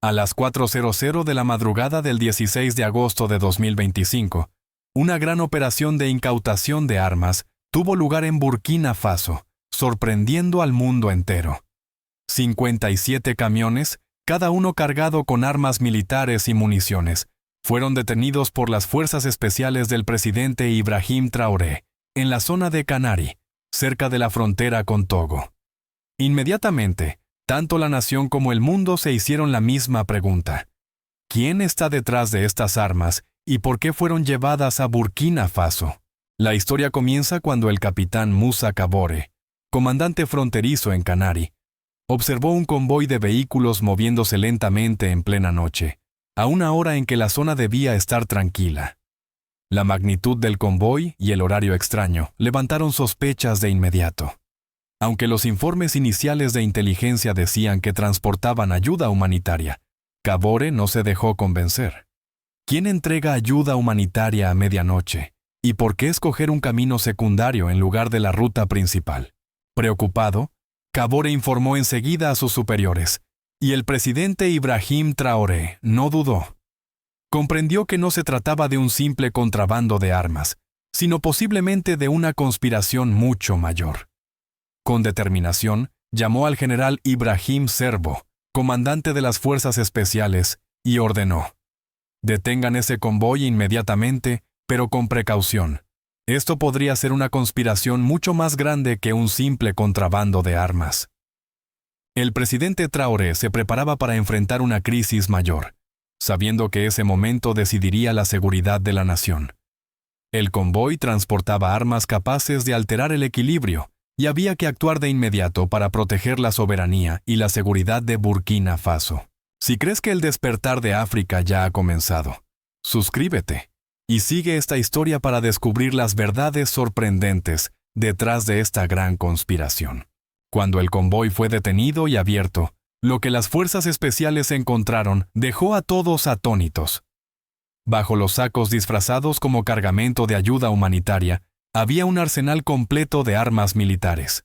A las 4:00 de la madrugada del 16 de agosto de 2025, una gran operación de incautación de armas tuvo lugar en Burkina Faso, sorprendiendo al mundo entero. 57 camiones, cada uno cargado con armas militares y municiones, fueron detenidos por las fuerzas especiales del presidente Ibrahim Traoré, en la zona de Canari, cerca de la frontera con Togo. Inmediatamente, tanto la nación como el mundo se hicieron la misma pregunta. ¿Quién está detrás de estas armas y por qué fueron llevadas a Burkina Faso? La historia comienza cuando el capitán Musa Kabore, comandante fronterizo en Canari, observó un convoy de vehículos moviéndose lentamente en plena noche, a una hora en que la zona debía estar tranquila. La magnitud del convoy y el horario extraño levantaron sospechas de inmediato. Aunque los informes iniciales de inteligencia decían que transportaban ayuda humanitaria, Kabore no se dejó convencer. ¿Quién entrega ayuda humanitaria a medianoche? ¿Y por qué escoger un camino secundario en lugar de la ruta principal? Preocupado, Kabore informó enseguida a sus superiores, y el presidente Ibrahim Traoré no dudó. Comprendió que no se trataba de un simple contrabando de armas, sino posiblemente de una conspiración mucho mayor. Con determinación, llamó al general Ibrahim Serbo, comandante de las fuerzas especiales, y ordenó: detengan ese convoy inmediatamente, pero con precaución. Esto podría ser una conspiración mucho más grande que un simple contrabando de armas. El presidente Traoré se preparaba para enfrentar una crisis mayor, sabiendo que ese momento decidiría la seguridad de la nación. El convoy transportaba armas capaces de alterar el equilibrio, y había que actuar de inmediato para proteger la soberanía y la seguridad de Burkina Faso. Si crees que el despertar de África ya ha comenzado, suscríbete y sigue esta historia para descubrir las verdades sorprendentes detrás de esta gran conspiración. Cuando el convoy fue detenido y abierto, lo que las fuerzas especiales encontraron dejó a todos atónitos. Bajo los sacos disfrazados como cargamento de ayuda humanitaria, había un arsenal completo de armas militares.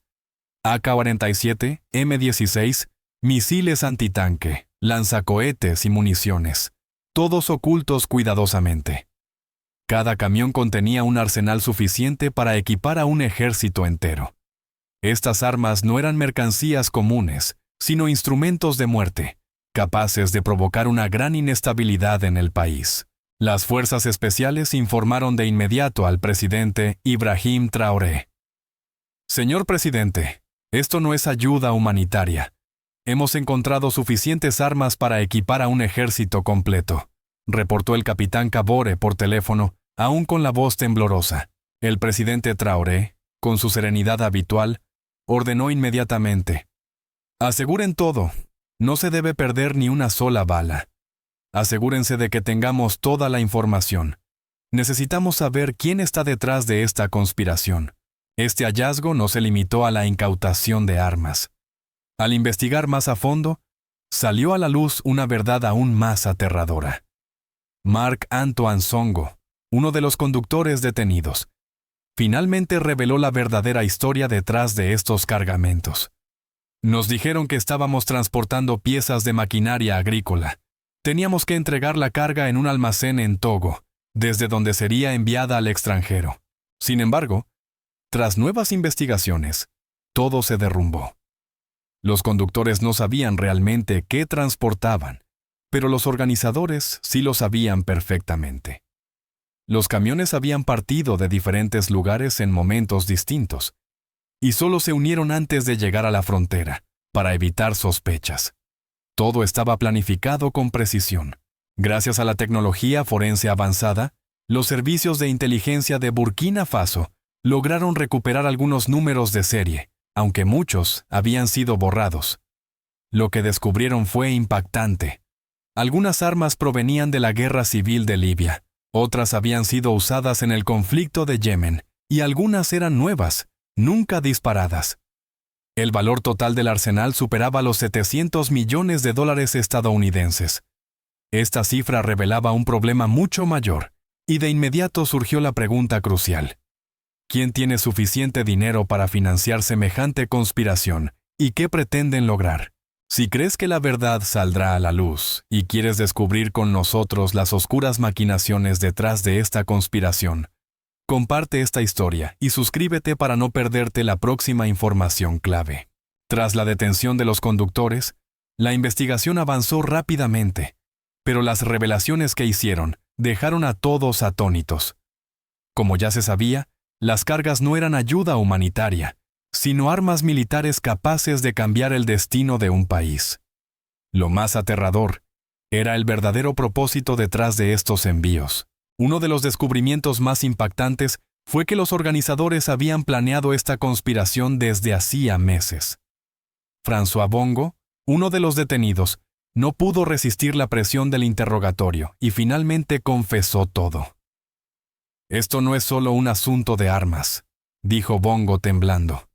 AK-47, M16, misiles antitanque, lanzacohetes y municiones, todos ocultos cuidadosamente. Cada camión contenía un arsenal suficiente para equipar a un ejército entero. Estas armas no eran mercancías comunes, sino instrumentos de muerte, capaces de provocar una gran inestabilidad en el país. Las fuerzas especiales informaron de inmediato al presidente Ibrahim Traoré. Señor presidente, esto no es ayuda humanitaria. Hemos encontrado suficientes armas para equipar a un ejército completo, reportó el capitán Kabore por teléfono, aún con la voz temblorosa. El presidente Traoré, con su serenidad habitual, ordenó inmediatamente: aseguren todo, no se debe perder ni una sola bala. Asegúrense de que tengamos toda la información. Necesitamos saber quién está detrás de esta conspiración. Este hallazgo no se limitó a la incautación de armas. Al investigar más a fondo, salió a la luz una verdad aún más aterradora. Marc-Antoine Songo, uno de los conductores detenidos, finalmente reveló la verdadera historia detrás de estos cargamentos. Nos dijeron que estábamos transportando piezas de maquinaria agrícola. Teníamos que entregar la carga en un almacén en Togo, desde donde sería enviada al extranjero. Sin embargo, tras nuevas investigaciones, todo se derrumbó. Los conductores no sabían realmente qué transportaban, pero los organizadores sí lo sabían perfectamente. Los camiones habían partido de diferentes lugares en momentos distintos, y solo se unieron antes de llegar a la frontera, para evitar sospechas. Todo estaba planificado con precisión. Gracias a la tecnología forense avanzada, los servicios de inteligencia de Burkina Faso lograron recuperar algunos números de serie, aunque muchos habían sido borrados. Lo que descubrieron fue impactante. Algunas armas provenían de la guerra civil de Libia, otras habían sido usadas en el conflicto de Yemen, y algunas eran nuevas, nunca disparadas. El valor total del arsenal superaba los $700 millones estadounidenses. Esta cifra revelaba un problema mucho mayor, y de inmediato surgió la pregunta crucial: ¿quién tiene suficiente dinero para financiar semejante conspiración y qué pretenden lograr? Si crees que la verdad saldrá a la luz y quieres descubrir con nosotros las oscuras maquinaciones detrás de esta conspiración, comparte esta historia y suscríbete para no perderte la próxima información clave. Tras la detención de los conductores, la investigación avanzó rápidamente, pero las revelaciones que hicieron dejaron a todos atónitos. Como ya se sabía, las cargas no eran ayuda humanitaria, sino armas militares capaces de cambiar el destino de un país. Lo más aterrador era el verdadero propósito detrás de estos envíos. Uno de los descubrimientos más impactantes fue que los organizadores habían planeado esta conspiración desde hacía meses. François Bongo, uno de los detenidos, no pudo resistir la presión del interrogatorio y finalmente confesó todo. «Esto no es solo un asunto de armas», dijo Bongo temblando.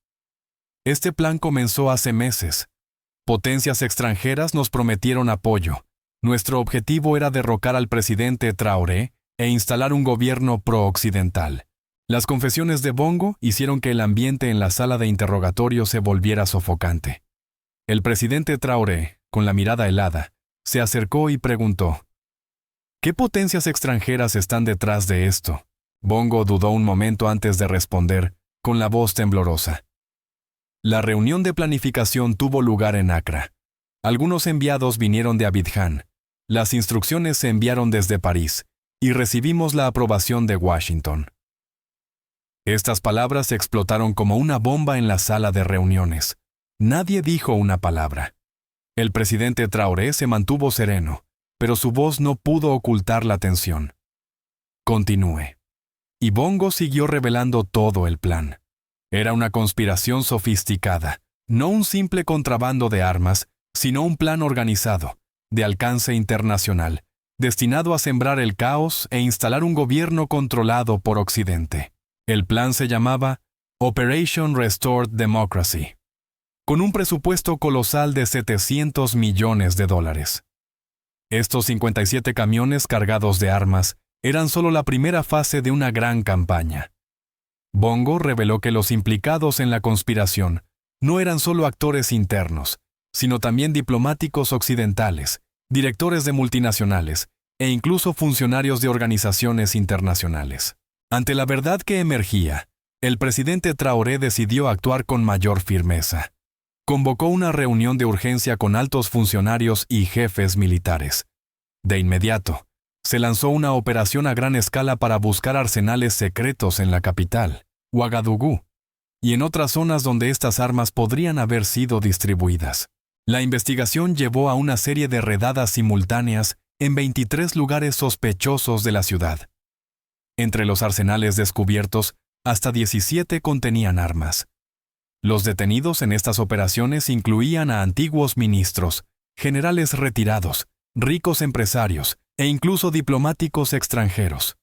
«Este plan comenzó hace meses. Potencias extranjeras nos prometieron apoyo. Nuestro objetivo era derrocar al presidente Traoré e instalar un gobierno pro-occidental. Las confesiones de Bongo hicieron que el ambiente en la sala de interrogatorio se volviera sofocante. El presidente Traoré, con la mirada helada, se acercó y preguntó: «¿Qué potencias extranjeras están detrás de esto?». Bongo dudó un momento antes de responder, con la voz temblorosa. La reunión de planificación tuvo lugar en Accra. Algunos enviados vinieron de Abidjan. Las instrucciones se enviaron desde París, y recibimos la aprobación de Washington. Estas palabras explotaron como una bomba en la sala de reuniones. Nadie dijo una palabra. El presidente Traoré se mantuvo sereno, pero su voz no pudo ocultar la tensión. «Continúe». Y Bongo siguió revelando todo el plan. Era una conspiración sofisticada, no un simple contrabando de armas, sino un plan organizado, de alcance internacional, destinado a sembrar el caos e instalar un gobierno controlado por Occidente. El plan se llamaba Operation Restored Democracy, con un presupuesto colosal de $700 millones. Estos 57 camiones cargados de armas eran solo la primera fase de una gran campaña. Bongo reveló que los implicados en la conspiración no eran solo actores internos, sino también diplomáticos occidentales, directores de multinacionales e incluso funcionarios de organizaciones internacionales. Ante la verdad que emergía, el presidente Traoré decidió actuar con mayor firmeza. Convocó una reunión de urgencia con altos funcionarios y jefes militares. De inmediato, se lanzó una operación a gran escala para buscar arsenales secretos en la capital, Ouagadougou, y en otras zonas donde estas armas podrían haber sido distribuidas. La investigación llevó a una serie de redadas simultáneas en 23 lugares sospechosos de la ciudad. Entre los arsenales descubiertos, hasta 17 contenían armas. Los detenidos en estas operaciones incluían a antiguos ministros, generales retirados, ricos empresarios e incluso diplomáticos extranjeros.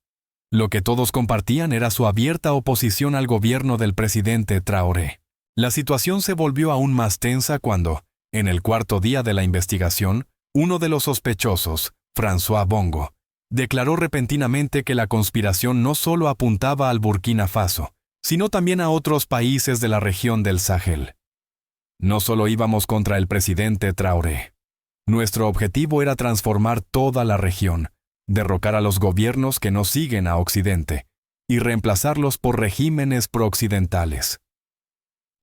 Lo que todos compartían era su abierta oposición al gobierno del presidente Traoré. La situación se volvió aún más tensa cuando, en el cuarto día de la investigación, uno de los sospechosos, François Bongo, declaró repentinamente que la conspiración no solo apuntaba al Burkina Faso, sino también a otros países de la región del Sahel. No solo íbamos contra el presidente Traoré. Nuestro objetivo era transformar toda la región, derrocar a los gobiernos que no siguen a Occidente y reemplazarlos por regímenes prooccidentales.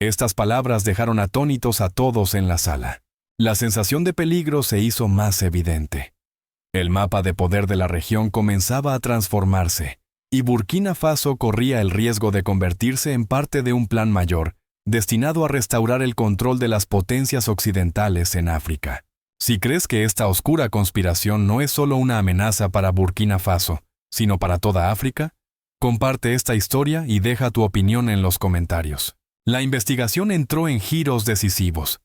Estas palabras dejaron atónitos a todos en la sala. La sensación de peligro se hizo más evidente. El mapa de poder de la región comenzaba a transformarse, y Burkina Faso corría el riesgo de convertirse en parte de un plan mayor, destinado a restaurar el control de las potencias occidentales en África. Si crees que esta oscura conspiración no es solo una amenaza para Burkina Faso, sino para toda África, comparte esta historia y deja tu opinión en los comentarios. La investigación entró en giros decisivos.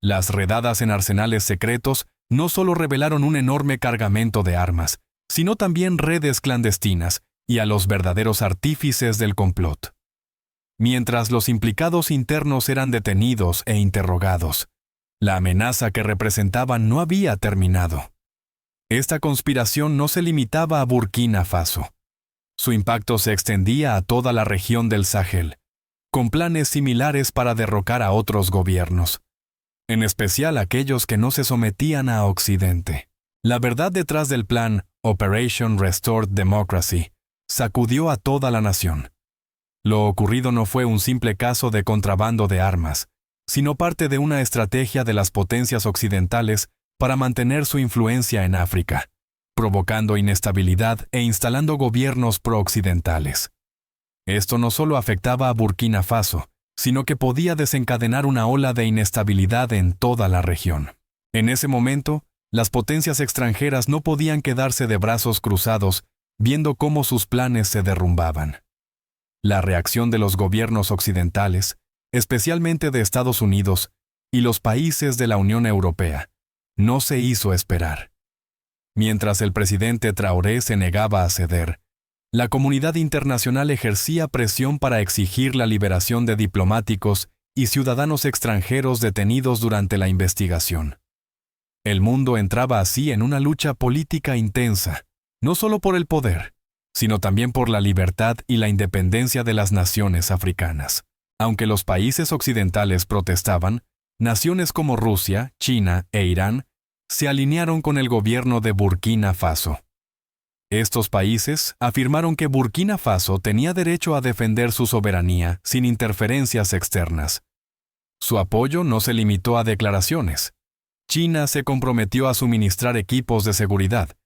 Las redadas en arsenales secretos no solo revelaron un enorme cargamento de armas, sino también redes clandestinas y a los verdaderos artífices del complot. Mientras los implicados internos eran detenidos e interrogados, la amenaza que representaban no había terminado. Esta conspiración no se limitaba a Burkina Faso. Su impacto se extendía a toda la región del Sahel, con planes similares para derrocar a otros gobiernos. en especial aquellos que no se sometían a Occidente. La verdad detrás del plan Operation Restored Democracy sacudió a toda la nación. Lo ocurrido no fue un simple caso de contrabando de armas, sino parte de una estrategia de las potencias occidentales para mantener su influencia en África, provocando inestabilidad e instalando gobiernos pro-occidentales. Esto no solo afectaba a Burkina Faso, sino que podía desencadenar una ola de inestabilidad en toda la región. En ese momento, las potencias extranjeras no podían quedarse de brazos cruzados viendo cómo sus planes se derrumbaban. La reacción de los gobiernos occidentales, especialmente de Estados Unidos y los países de la Unión Europea, no se hizo esperar. Mientras el presidente Traoré se negaba a ceder, la comunidad internacional ejercía presión para exigir la liberación de diplomáticos y ciudadanos extranjeros detenidos durante la investigación. El mundo entraba así en una lucha política intensa, no solo por el poder, sino también por la libertad y la independencia de las naciones africanas. Aunque los países occidentales protestaban, naciones como Rusia, China e Irán se alinearon con el gobierno de Burkina Faso. Estos países afirmaron que Burkina Faso tenía derecho a defender su soberanía sin interferencias externas. Su apoyo no se limitó a declaraciones. China se comprometió a suministrar equipos de seguridad,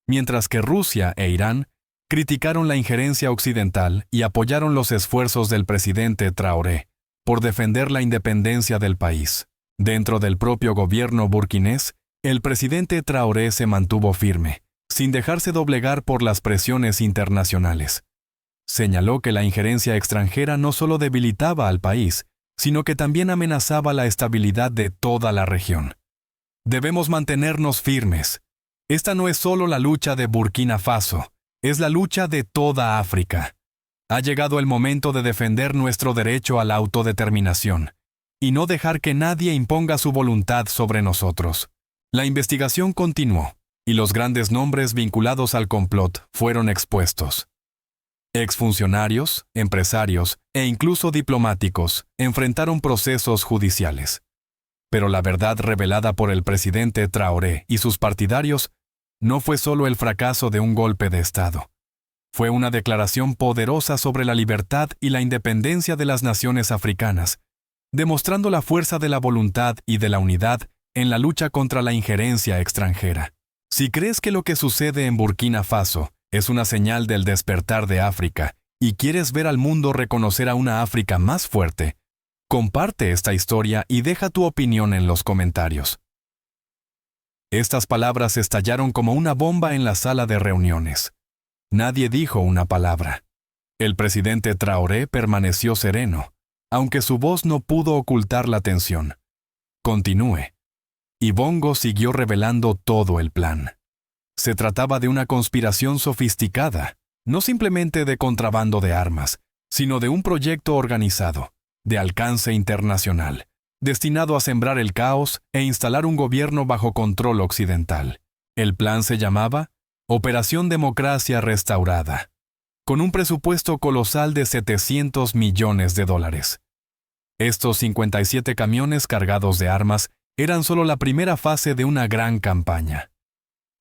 mientras que Rusia e Irán criticaron la injerencia occidental y apoyaron los esfuerzos del presidente Traoré por defender la independencia del país. Dentro del propio gobierno burkinés, el presidente Traoré se mantuvo firme, sin dejarse doblegar por las presiones internacionales. Señaló que la injerencia extranjera no solo debilitaba al país, sino que también amenazaba la estabilidad de toda la región. Debemos mantenernos firmes. Esta no es solo la lucha de Burkina Faso, es la lucha de toda África. Ha llegado el momento de defender nuestro derecho a la autodeterminación y no dejar que nadie imponga su voluntad sobre nosotros. La investigación continuó, y los grandes nombres vinculados al complot fueron expuestos. Exfuncionarios, empresarios e incluso diplomáticos enfrentaron procesos judiciales. Pero la verdad revelada por el presidente Traoré y sus partidarios no fue solo el fracaso de un golpe de Estado. Fue una declaración poderosa sobre la libertad y la independencia de las naciones africanas, demostrando la fuerza de la voluntad y de la unidad en la lucha contra la injerencia extranjera. Si crees que lo que sucede en Burkina Faso es una señal del despertar de África y quieres ver al mundo reconocer a una África más fuerte, comparte esta historia y deja tu opinión en los comentarios. Estas palabras estallaron como una bomba en la sala de reuniones. Nadie dijo una palabra. El presidente Traoré permaneció sereno, aunque su voz no pudo ocultar la tensión. Continúe. Y Bongo siguió revelando todo el plan. Se trataba de una conspiración sofisticada, no simplemente de contrabando de armas, sino de un proyecto organizado, de alcance internacional, destinado a sembrar el caos e instalar un gobierno bajo control occidental. El plan se llamaba Operación Democracia Restaurada, con un presupuesto colosal de $700 millones. Estos 57 camiones cargados de armas eran solo la primera fase de una gran campaña.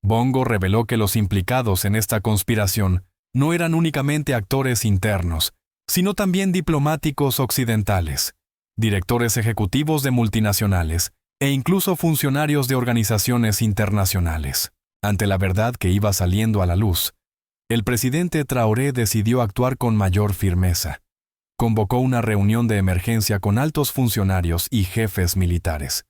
Bongo reveló que los implicados en esta conspiración no eran únicamente actores internos, sino también diplomáticos occidentales, directores ejecutivos de multinacionales e incluso funcionarios de organizaciones internacionales. Ante la verdad que iba saliendo a la luz, el presidente Traoré decidió actuar con mayor firmeza. Convocó una reunión de emergencia con altos funcionarios y jefes militares.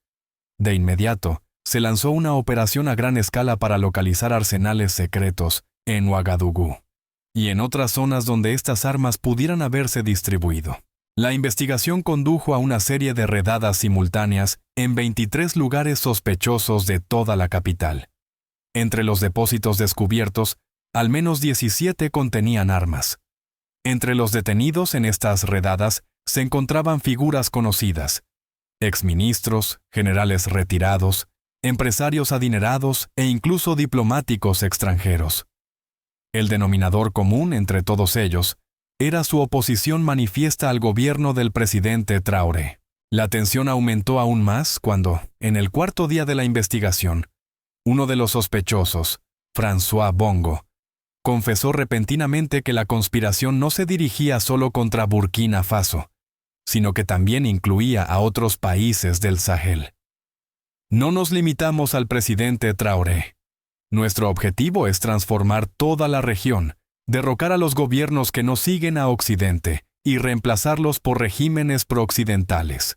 De inmediato, se lanzó una operación a gran escala para localizar arsenales secretos en Ouagadougou y en otras zonas donde estas armas pudieran haberse distribuido. La investigación condujo a una serie de redadas simultáneas en 23 lugares sospechosos de toda la capital. Entre los depósitos descubiertos, al menos 17 contenían armas. Entre los detenidos en estas redadas se encontraban figuras conocidas: exministros, generales retirados, empresarios adinerados e incluso diplomáticos extranjeros. El denominador común entre todos ellos era su oposición manifiesta al gobierno del presidente Traoré. La tensión aumentó aún más cuando, en el cuarto día de la investigación, uno de los sospechosos, François Bongo, confesó repentinamente que la conspiración no se dirigía solo contra Burkina Faso, sino que también incluía a otros países del Sahel. No nos limitamos al presidente Traoré. Nuestro objetivo es transformar toda la región, derrocar a los gobiernos que no siguen a Occidente y reemplazarlos por regímenes prooccidentales.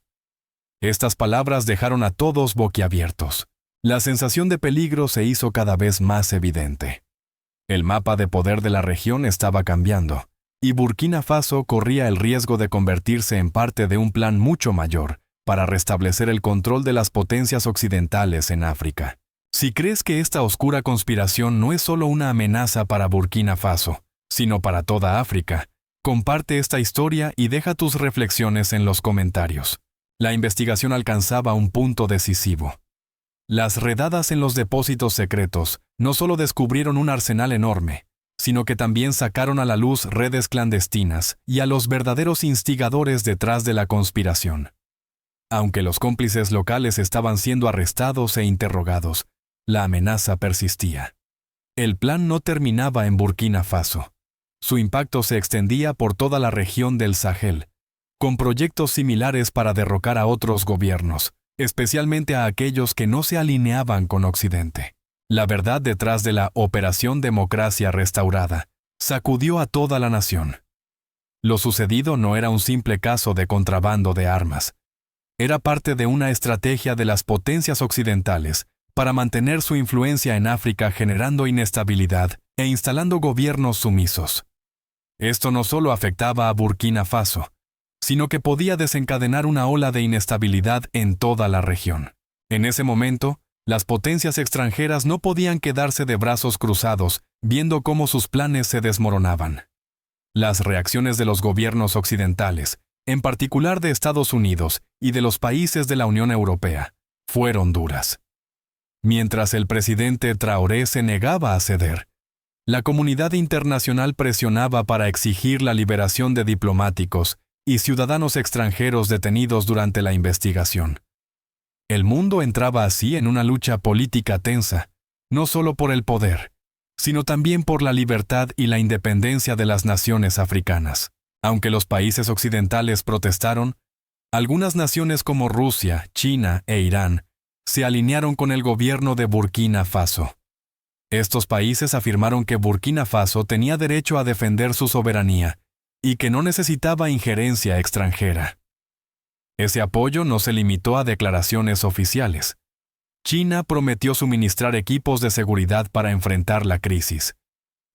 Estas palabras dejaron a todos boquiabiertos. La sensación de peligro se hizo cada vez más evidente. El mapa de poder de la región estaba cambiando, y Burkina Faso corría el riesgo de convertirse en parte de un plan mucho mayor para restablecer el control de las potencias occidentales en África. Si crees que esta oscura conspiración no es solo una amenaza para Burkina Faso, sino para toda África, comparte esta historia y deja tus reflexiones en los comentarios. La investigación alcanzaba un punto decisivo. Las redadas en los depósitos secretos no solo descubrieron un arsenal enorme, sino que también sacaron a la luz redes clandestinas y a los verdaderos instigadores detrás de la conspiración. Aunque los cómplices locales estaban siendo arrestados e interrogados, la amenaza persistía. El plan no terminaba en Burkina Faso. Su impacto se extendía por toda la región del Sahel, con proyectos similares para derrocar a otros gobiernos, especialmente a aquellos que no se alineaban con Occidente. La verdad detrás de la Operación Democracia Restaurada sacudió a toda la nación. Lo sucedido no era un simple caso de contrabando de armas. Era parte de una estrategia de las potencias occidentales para mantener su influencia en África, generando inestabilidad e instalando gobiernos sumisos. Esto no solo afectaba a Burkina Faso, sino que podía desencadenar una ola de inestabilidad en toda la región. En ese momento, las potencias extranjeras no podían quedarse de brazos cruzados viendo cómo sus planes se desmoronaban. Las reacciones de los gobiernos occidentales, en particular de Estados Unidos y de los países de la Unión Europea, fueron duras. Mientras el presidente Traoré se negaba a ceder, la comunidad internacional presionaba para exigir la liberación de diplomáticos y ciudadanos extranjeros detenidos durante la investigación. El mundo entraba así en una lucha política tensa, no solo por el poder, sino también por la libertad y la independencia de las naciones africanas. Aunque los países occidentales protestaron, algunas naciones como Rusia, China e Irán se alinearon con el gobierno de Burkina Faso. Estos países afirmaron que Burkina Faso tenía derecho a defender su soberanía y que no necesitaba injerencia extranjera. Ese apoyo no se limitó a declaraciones oficiales. China prometió suministrar equipos de seguridad para enfrentar la crisis,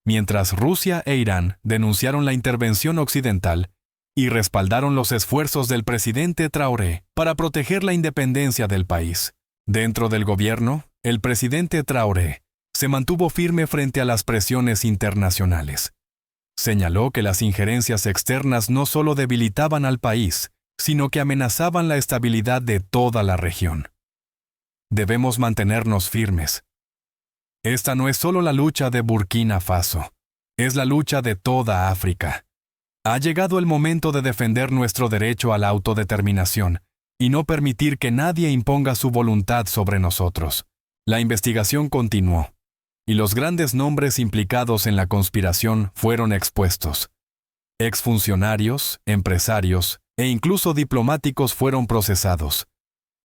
mientras Rusia e Irán denunciaron la intervención occidental y respaldaron los esfuerzos del presidente Traoré para proteger la independencia del país. Dentro del gobierno, el presidente Traoré se mantuvo firme frente a las presiones internacionales. Señaló que las injerencias externas no solo debilitaban al país, sino que amenazaban la estabilidad de toda la región. Debemos mantenernos firmes. Esta no es solo la lucha de Burkina Faso, es la lucha de toda África. Ha llegado el momento de defender nuestro derecho a la autodeterminación y no permitir que nadie imponga su voluntad sobre nosotros. La investigación continuó, y los grandes nombres implicados en la conspiración fueron expuestos. Exfuncionarios, empresarios e incluso diplomáticos fueron procesados.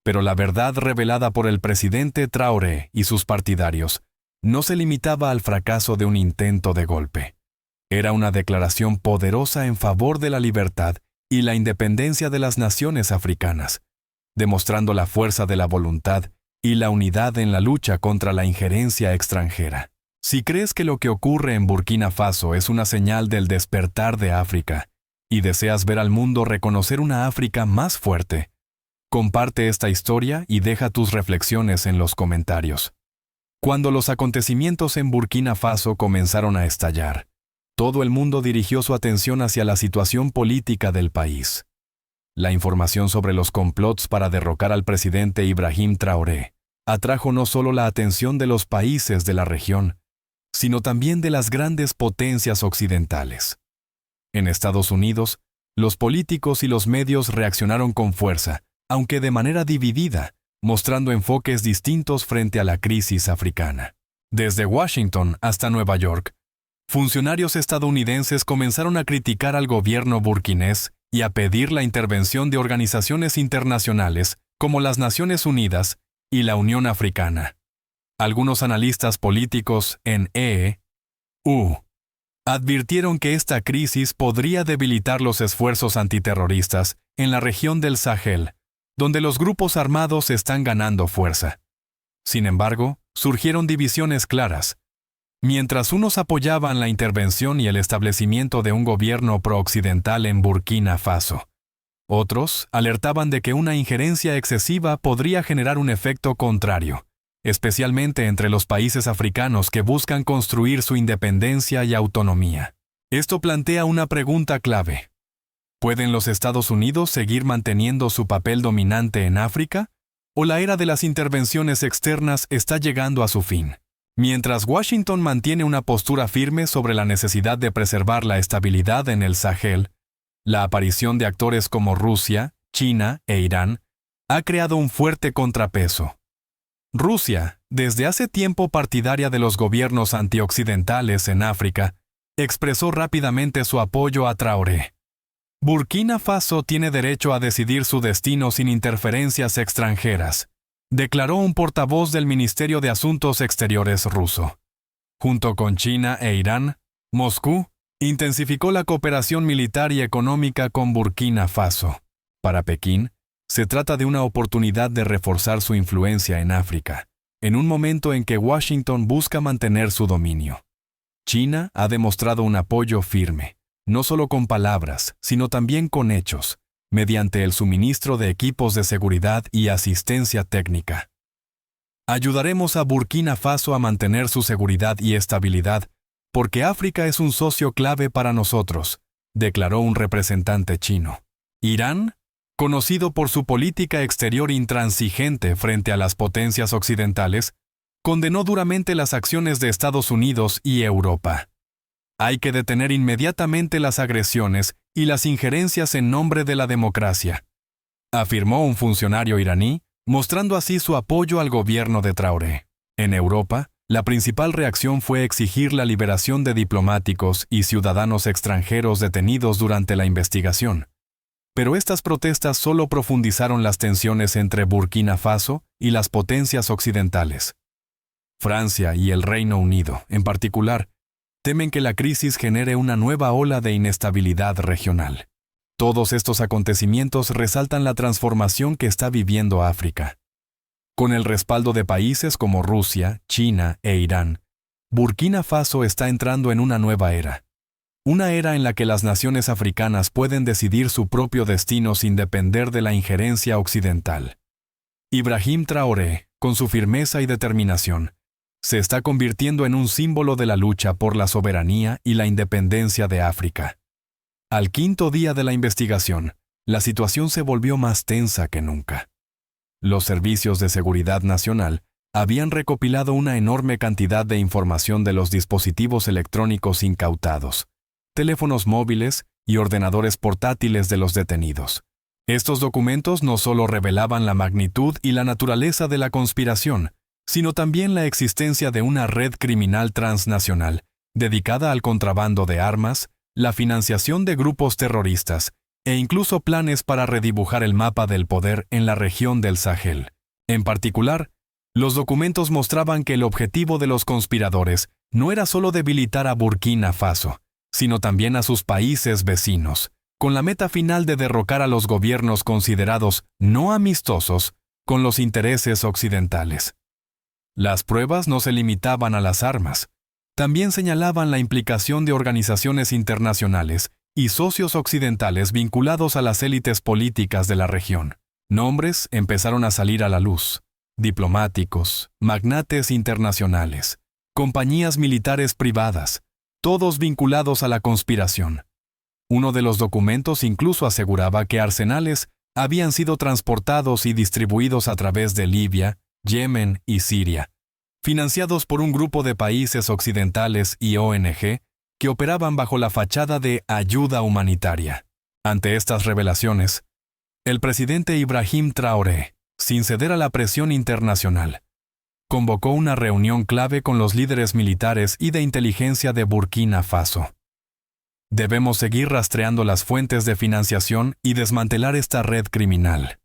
Pero la verdad revelada por el presidente Traoré y sus partidarios no se limitaba al fracaso de un intento de golpe. Era una declaración poderosa en favor de la libertad y la independencia de las naciones africanas, demostrando la fuerza de la voluntad y la unidad en la lucha contra la injerencia extranjera. Si crees que lo que ocurre en Burkina Faso es una señal del despertar de África y deseas ver al mundo reconocer una África más fuerte, comparte esta historia y deja tus reflexiones en los comentarios. Cuando los acontecimientos en Burkina Faso comenzaron a estallar, todo el mundo dirigió su atención hacia la situación política del país. La información sobre los complots para derrocar al presidente Ibrahim Traoré atrajo no solo la atención de los países de la región, sino también de las grandes potencias occidentales. En Estados Unidos, los políticos y los medios reaccionaron con fuerza, aunque de manera dividida, mostrando enfoques distintos frente a la crisis africana. Desde Washington hasta Nueva York, funcionarios estadounidenses comenzaron a criticar al gobierno burkinés y a pedir la intervención de organizaciones internacionales como las Naciones Unidas y la Unión Africana. Algunos analistas políticos en EU advirtieron que esta crisis podría debilitar los esfuerzos antiterroristas en la región del Sahel, donde los grupos armados están ganando fuerza. Sin embargo, surgieron divisiones claras. Mientras unos apoyaban la intervención y el establecimiento de un gobierno pro-occidental en Burkina Faso, otros alertaban de que una injerencia excesiva podría generar un efecto contrario, especialmente entre los países africanos que buscan construir su independencia y autonomía. Esto plantea una pregunta clave. ¿Pueden los Estados Unidos seguir manteniendo su papel dominante en África? ¿O la era de las intervenciones externas está llegando a su fin? Mientras Washington mantiene una postura firme sobre la necesidad de preservar la estabilidad en el Sahel, la aparición de actores como Rusia, China e Irán ha creado un fuerte contrapeso. Rusia, desde hace tiempo partidaria de los gobiernos antioccidentales en África, expresó rápidamente su apoyo a Traoré. Burkina Faso tiene derecho a decidir su destino sin interferencias extranjeras, declaró un portavoz del Ministerio de Asuntos Exteriores ruso. Junto con China e Irán, Moscú intensificó la cooperación militar y económica con Burkina Faso. Para Pekín, se trata de una oportunidad de reforzar su influencia en África, en un momento en que Washington busca mantener su dominio. China ha demostrado un apoyo firme, no solo con palabras, sino también con hechos, mediante el suministro de equipos de seguridad y asistencia técnica. Ayudaremos a Burkina Faso a mantener su seguridad y estabilidad, porque África es un socio clave para nosotros, declaró un representante chino. Irán, conocido por su política exterior intransigente frente a las potencias occidentales, condenó duramente las acciones de Estados Unidos y Europa. Hay que detener inmediatamente las agresiones y las injerencias en nombre de la democracia, afirmó un funcionario iraní, mostrando así su apoyo al gobierno de Traoré. En Europa, la principal reacción fue exigir la liberación de diplomáticos y ciudadanos extranjeros detenidos durante la investigación. Pero estas protestas solo profundizaron las tensiones entre Burkina Faso y las potencias occidentales. Francia y el Reino Unido, en particular, temen que la crisis genere una nueva ola de inestabilidad regional. Todos estos acontecimientos resaltan la transformación que está viviendo África. Con el respaldo de países como Rusia, China e Irán, Burkina Faso está entrando en una nueva era. Una era en la que las naciones africanas pueden decidir su propio destino sin depender de la injerencia occidental. Ibrahim Traoré, con su firmeza y determinación, se está convirtiendo en un símbolo de la lucha por la soberanía y la independencia de África. Al quinto día de la investigación, la situación se volvió más tensa que nunca. Los servicios de seguridad nacional habían recopilado una enorme cantidad de información de los dispositivos electrónicos incautados, teléfonos móviles y ordenadores portátiles de los detenidos. Estos documentos no solo revelaban la magnitud y la naturaleza de la conspiración, sino también la existencia de una red criminal transnacional dedicada al contrabando de armas, la financiación de grupos terroristas e incluso planes para redibujar el mapa del poder en la región del Sahel. En particular, los documentos mostraban que el objetivo de los conspiradores no era solo debilitar a Burkina Faso, sino también a sus países vecinos, con la meta final de derrocar a los gobiernos considerados no amistosos con los intereses occidentales. Las pruebas no se limitaban a las armas, también señalaban la implicación de organizaciones internacionales y socios occidentales vinculados a las élites políticas de la región. Nombres empezaron a salir a la luz: diplomáticos, magnates internacionales, compañías militares privadas, todos vinculados a la conspiración. Uno de los documentos incluso aseguraba que arsenales habían sido transportados y distribuidos a través de Libia, Yemen y Siria, financiados por un grupo de países occidentales y ONG que operaban bajo la fachada de ayuda humanitaria. Ante estas revelaciones, El presidente Ibrahim Traoré, sin ceder a la presión internacional, convocó una reunión clave con los líderes militares y de inteligencia de Burkina Faso. Debemos seguir rastreando las fuentes de financiación y desmantelar esta red criminal.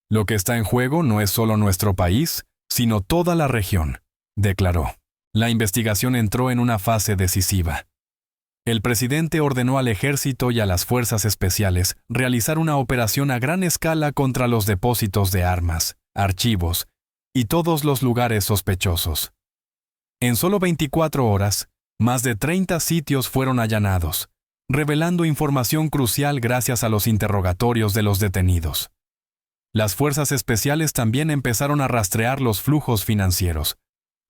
Lo que está en juego no es solo nuestro país, sino toda la región, declaró. La investigación entró en una fase decisiva. El presidente ordenó al ejército y a las fuerzas especiales realizar una operación a gran escala contra los depósitos de armas, archivos y todos los lugares sospechosos. En solo 24 horas, más de 30 sitios fueron allanados, revelando información crucial gracias a los interrogatorios de los detenidos. Las fuerzas especiales también empezaron a rastrear los flujos financieros,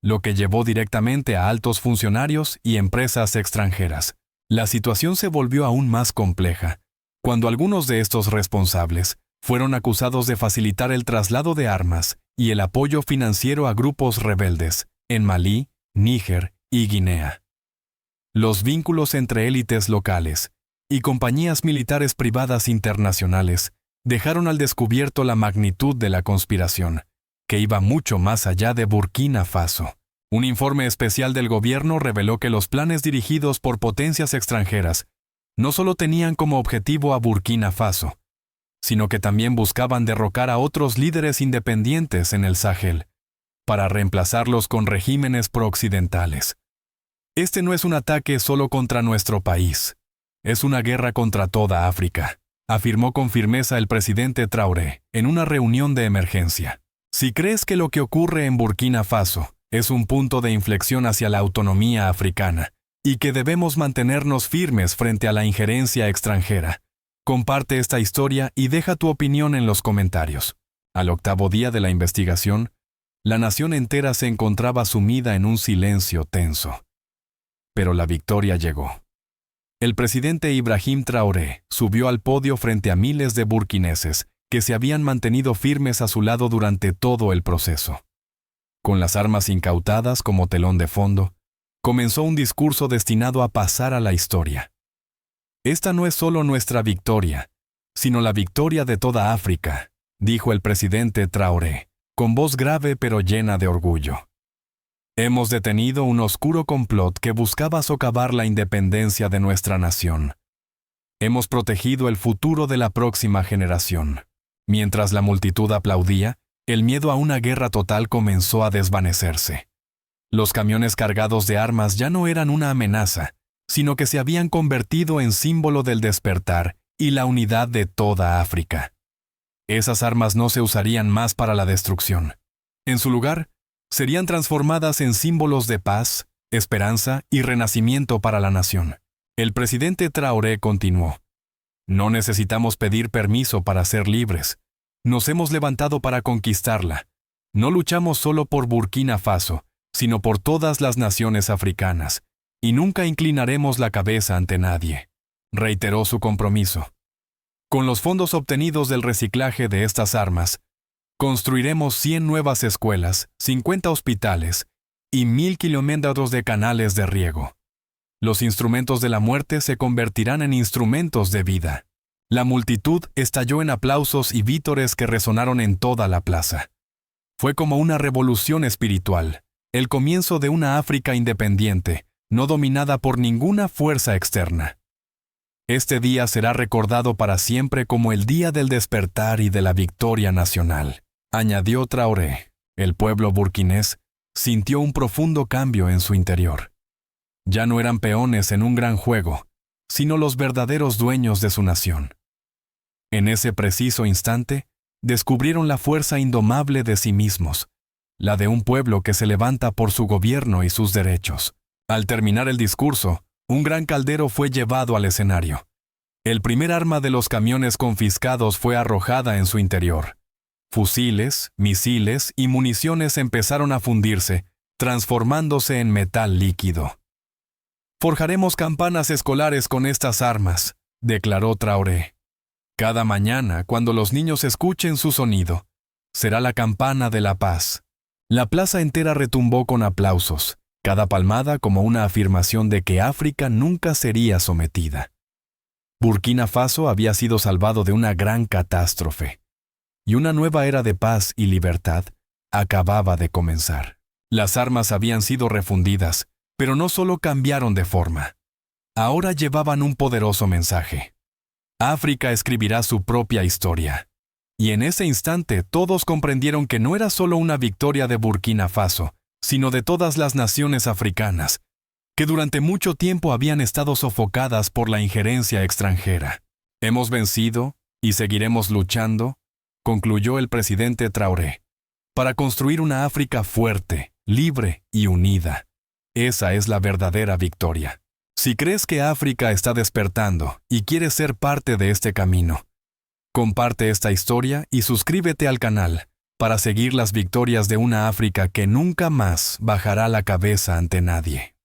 lo que llevó directamente a altos funcionarios y empresas extranjeras. La situación se volvió aún más compleja, cuando algunos de estos responsables fueron acusados de facilitar el traslado de armas y el apoyo financiero a grupos rebeldes en Malí, Níger y Guinea. Los vínculos entre élites locales y compañías militares privadas internacionales dejaron al descubierto la magnitud de la conspiración, que iba mucho más allá de Burkina Faso. Un informe especial del gobierno reveló que los planes dirigidos por potencias extranjeras no solo tenían como objetivo a Burkina Faso, sino que también buscaban derrocar a otros líderes independientes en el Sahel, para reemplazarlos con regímenes prooccidentales. Este no es un ataque solo contra nuestro país, es una guerra contra toda África, afirmó con firmeza el presidente Traoré en una reunión de emergencia. Si crees que lo que ocurre en Burkina Faso es un punto de inflexión hacia la autonomía africana y que debemos mantenernos firmes frente a la injerencia extranjera, comparte esta historia y deja tu opinión en los comentarios. Al 8º día de la investigación, la nación entera se encontraba sumida en un silencio tenso. Pero la victoria llegó. El presidente Ibrahim Traoré subió al podio frente a miles de burkineses que se habían mantenido firmes a su lado durante todo el proceso. Con las armas incautadas como telón de fondo, comenzó un discurso destinado a pasar a la historia. Esta no es solo nuestra victoria, sino la victoria de toda África, dijo el presidente Traoré, con voz grave pero llena de orgullo. Hemos detenido un oscuro complot que buscaba socavar la independencia de nuestra nación. Hemos protegido el futuro de la próxima generación. Mientras la multitud aplaudía, el miedo a una guerra total comenzó a desvanecerse. Los camiones cargados de armas ya no eran una amenaza, sino que se habían convertido en símbolo del despertar y la unidad de toda África. Esas armas no se usarían más para la destrucción. En su lugar, serían transformadas en símbolos de paz, esperanza y renacimiento para la nación. El presidente Traoré continuó: No necesitamos pedir permiso para ser libres. Nos hemos levantado para conquistarla. No luchamos solo por Burkina Faso, sino por todas las naciones africanas, y nunca inclinaremos la cabeza ante nadie. Reiteró su compromiso. Con los fondos obtenidos del reciclaje de estas armas, construiremos 100 nuevas escuelas, 50 hospitales y 1000 kilómetros de canales de riego. Los instrumentos de la muerte se convertirán en instrumentos de vida. La multitud estalló en aplausos y vítores que resonaron en toda la plaza. Fue como una revolución espiritual, el comienzo de una África independiente, no dominada por ninguna fuerza externa. Este día será recordado para siempre como el día del despertar y de la victoria nacional, añadió Traoré. El pueblo burkinés sintió un profundo cambio en su interior. Ya no eran peones en un gran juego, sino los verdaderos dueños de su nación. En ese preciso instante, descubrieron la fuerza indomable de sí mismos, la de un pueblo que se levanta por su gobierno y sus derechos. Al terminar el discurso, un gran caldero fue llevado al escenario. El primer arma de los camiones confiscados fue arrojada en su interior. Fusiles, misiles y municiones empezaron a fundirse, transformándose en metal líquido. Forjaremos campanas escolares con estas armas, declaró Traoré. Cada mañana, cuando los niños escuchen su sonido, será la campana de la paz. La plaza entera retumbó con aplausos, cada palmada como una afirmación de que África nunca sería sometida. Burkina Faso había sido salvado de una gran catástrofe, y una nueva era de paz y libertad acababa de comenzar. Las armas habían sido refundidas, pero no solo cambiaron de forma. Ahora llevaban un poderoso mensaje. África escribirá su propia historia. Y en ese instante todos comprendieron que no era solo una victoria de Burkina Faso, sino de todas las naciones africanas, que durante mucho tiempo habían estado sofocadas por la injerencia extranjera. Hemos vencido y seguiremos luchando, concluyó el presidente Traoré, para construir una África fuerte, libre y unida. Esa es la verdadera victoria. Si crees que África está despertando y quieres ser parte de este camino, comparte esta historia y suscríbete al canal para seguir las victorias de una África que nunca más bajará la cabeza ante nadie.